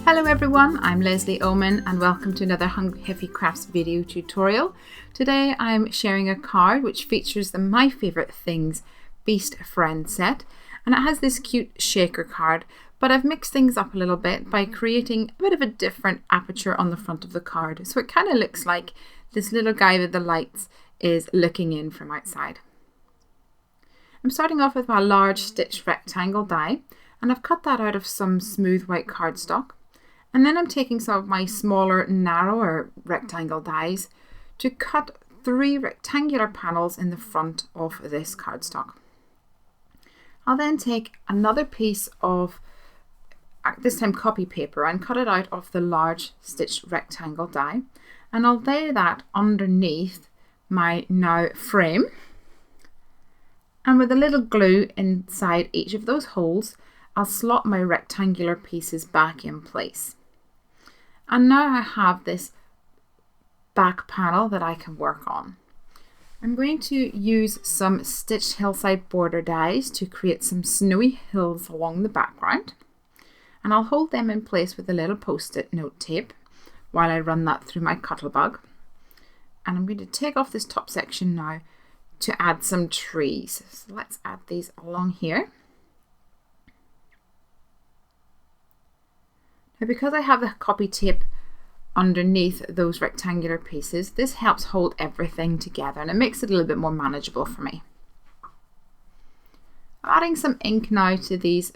Hello everyone, I'm Lesley Oman and welcome to another Heffy Crafts video tutorial. Today I'm sharing a card which features the My Favourite Things Beast Friend set, and it has this cute shaker card, but I've mixed things up a little bit by creating a bit of a different aperture on the front of the card. So it kind of looks like this little guy with the lights is looking in from outside. I'm starting off with my large stitched rectangle die, and I've cut that out of some smooth white cardstock. And then I'm taking some of my smaller, narrower rectangle dies to cut 3 rectangular panels in the front of this cardstock. I'll then take another piece of, this time copy paper, and cut it out of the large stitched rectangle die, and I'll lay that underneath my now frame, and with a little glue inside each of those holes I'll slot my rectangular pieces back in place. And now I have this back panel that I can work on. I'm going to use some stitched hillside border dies to create some snowy hills along the background, and I'll hold them in place with a little post-it note tape while I run that through my Cuttlebug. And I'm going to take off this top section now to add some trees. So let's add these along here. Now, because I have the copy tape underneath those rectangular pieces, this helps hold everything together and it makes it a little bit more manageable for me. I'm adding some ink now to these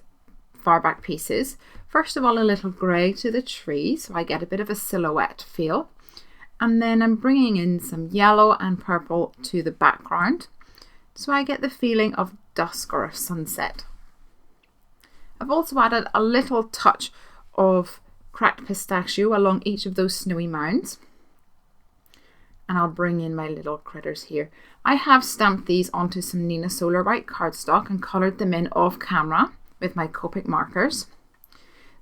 far back pieces. First of all, a little grey to the tree so I get a bit of a silhouette feel, and then I'm bringing in some yellow and purple to the background so I get the feeling of dusk or a sunset. I've also added a little touch of cracked pistachio along each of those snowy mounds, and I'll bring in my little critters here. I have stamped these onto some Nina Solar white cardstock and coloured them in off camera with my Copic markers.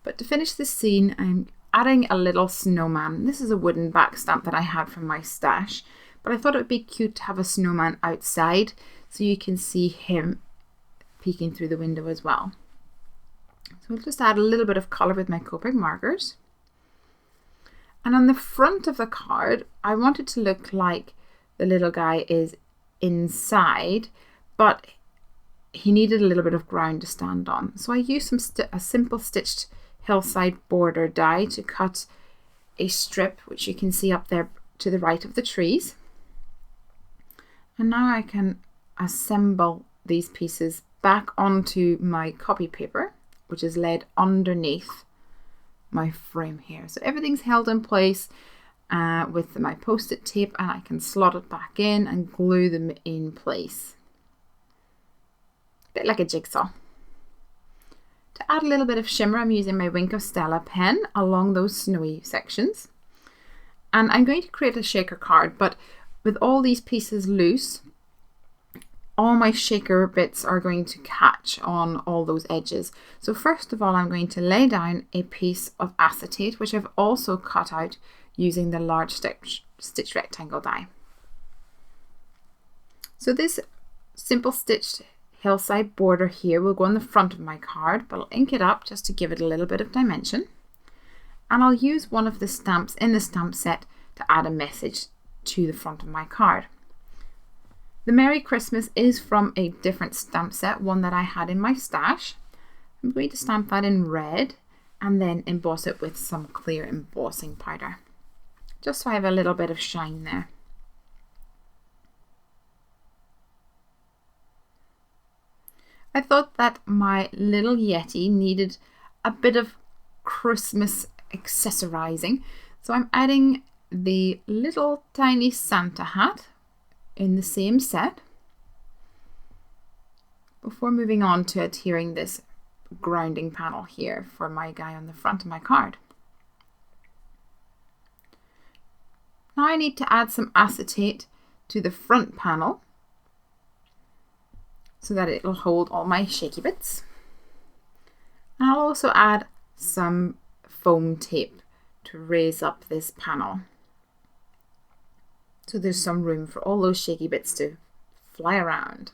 But to finish the scene, I'm adding a little snowman. This is a wooden back stamp that I had from my stash, but I thought it would be cute to have a snowman outside so you can see him peeking through the window as well. So I'll just add a little bit of colour with my Copic markers. And on the front of the card, I want it to look like the little guy is inside, but he needed a little bit of ground to stand on. So I used a simple stitched hillside border die to cut a strip, which you can see up there to the right of the trees. And now I can assemble these pieces back onto my copy paper, which is laid underneath my frame here. So everything's held in place with my post-it tape, and I can slot it back in and glue them in place. A bit like a jigsaw. To add a little bit of shimmer, I'm using my Wink of Stella pen along those snowy sections. And I'm going to create a shaker card, but with all these pieces loose, all my shaker bits are going to catch on all those edges. So first of all, I'm going to lay down a piece of acetate, which I've also cut out using the large stitch rectangle die. So this simple stitched hillside border here will go on the front of my card, but I'll ink it up just to give it a little bit of dimension. And I'll use one of the stamps in the stamp set to add a message to the front of my card. The Merry Christmas is from a different stamp set, one that I had in my stash. I'm going to stamp that in red and then emboss it with some clear embossing powder, just so I have a little bit of shine there. I thought that my little yeti needed a bit of Christmas accessorizing, so I'm adding the little tiny Santa hat in the same set before moving on to adhering this grounding panel here for my guy on the front of my card. Now I need to add some acetate to the front panel so that it will hold all my shaky bits. And I'll also add some foam tape to raise up this panel, so there's some room for all those shaky bits to fly around.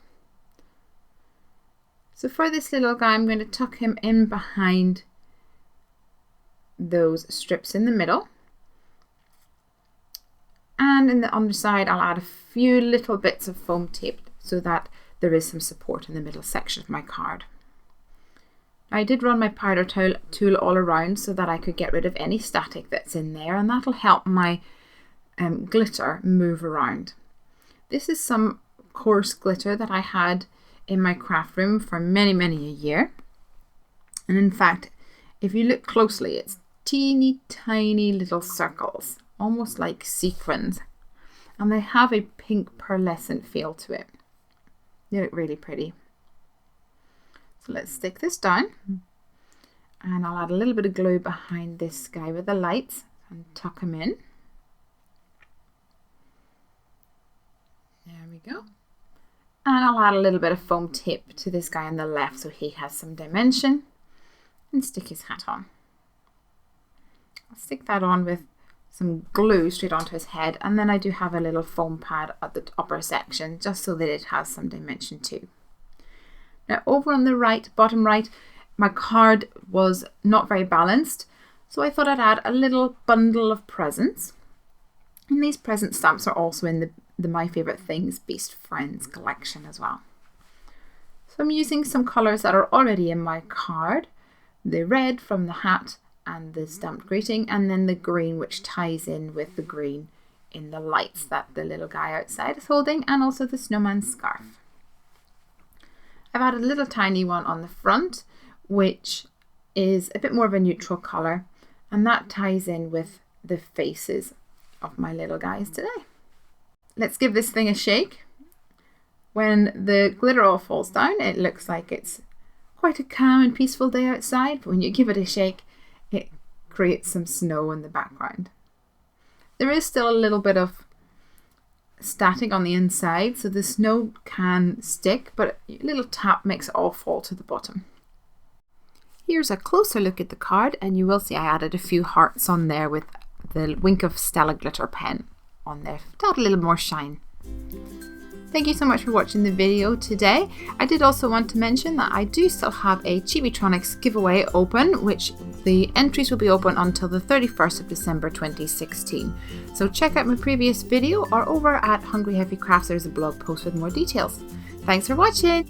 So for this little guy, I'm going to tuck him in behind those strips in the middle. And in the underside, I'll add a few little bits of foam tape so that there is some support in the middle section of my card. I did run my powder tool all around so that I could get rid of any static that's in there, and that'll help my glitter move around. This is some coarse glitter that I had in my craft room for many a year. And in fact, if you look closely, it's teeny tiny little circles, almost like sequins. And they have a pink pearlescent feel to it. They look really pretty. So let's stick this down, and I'll add a little bit of glue behind this guy with the lights and tuck him in. There we go. And I'll add a little bit of foam tape to this guy on the left so he has some dimension, and stick his hat on. I'll stick that on with some glue straight onto his head, and then I do have a little foam pad at the upper section just so that it has some dimension too. Now over on the right, bottom right, my card was not very balanced, so I thought I'd add a little bundle of presents. And these present stamps are also in the My Favorite Things Beast Friends collection as well. So I'm using some colours that are already in my card. The red from the hat and the stamped greeting, and then the green which ties in with the green in the lights that the little guy outside is holding, and also the snowman scarf. I've added a little tiny one on the front, which is a bit more of a neutral colour, and that ties in with the faces of my little guys today. Let's give this thing a shake. When the glitter all falls down, it looks like it's quite a calm and peaceful day outside, but when you give it a shake, it creates some snow in the background. There is still a little bit of static on the inside, so the snow can stick, but a little tap makes it all fall to the bottom. Here's a closer look at the card, and you will see I added a few hearts on there with the Wink of Stella glitter pen on there to add a little more shine. Thank you so much for watching the video today. I did also want to mention that I do still have a Chibitronics giveaway open, which the entries will be open until the 31st of December 2016. So check out my previous video, or over at Hungry Heffy Crafts there's a blog post with more details. Thanks for watching!